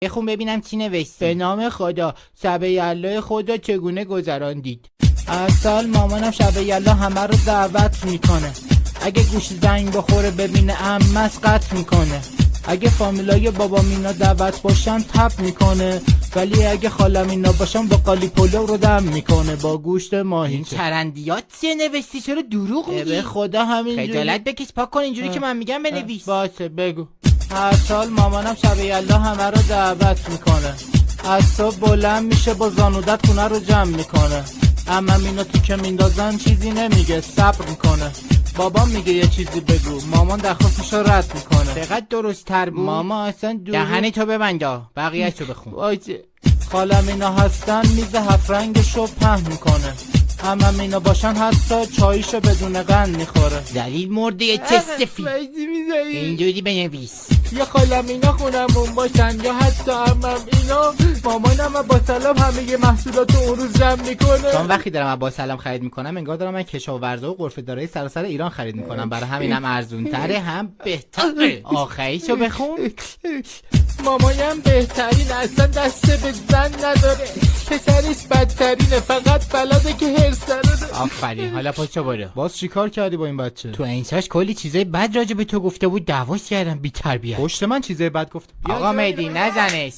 بخون ببینم چی نوشتی. به نام خدا، شب یلدا خود را چگونه گذراندید؟ اصل مامانم شب یلدا همه رو دعوت میکنه. اگه گوش زنگ بخوره ببینه عمس قطع میکنه. اگه فامیلای بابا مینا دعوت باشن تپ میکنه. ولی اگه خالم اینا باشن با قالی پلو رو دم میکنه با گوشت ماهی. این چرندیات چیه نوشتی؟ چرا دروغ میگی؟ به خدا همینجوری. خجالت بکش، پاک کن اینجوری که من میگم بنویس. باشه بگو. هر سال مامانم شب یلدا همه رو دعوت میکنه. از صبح بلند میشه با زانودت خونه رو جمع میکنه. عمم اینا تو که میندازن چیزی نمیگه، صبر میکنه. بابام میگه یه چیزی بگو، مامان درخواستش رو رد میکنه. چقدر درست تر بود. ماما اصلا دهنی تو ببندا، بقیه‌شو بخون. باشه. خالم اینا هستن میز 7 رنگشو پهن میکنه. عمم اینا باشن حتی چاییشو بدون قند میخوره. دلیل مرده چه سفید اینجوری بنویس. یا خالم اینا خونمون باشن یا حتی عمم اینا. مامانم با سلام همه محصولات اون روز جمع میکنه. چون وقتی دارم با سلام خرید میکنم انگار دارم من کشاورزا و غرفه دارای سراسر ایران خرید میکنم. برای همینم ارزون تره هم بهتره. آخریشو بخون. مامایم بهترین، اصلا دسته به زن نداره. پسرش بدترینه، فقط بلده که هرس داره. آفرین. حالا پاشو برو. باز چیکار کردی با این بچه؟ تو انساش کلی چیزای بد راجع به تو گفته بود، دعواش کردم بی تربیت. پشت من چیزای بد گفت. آقا مهدی نزنش.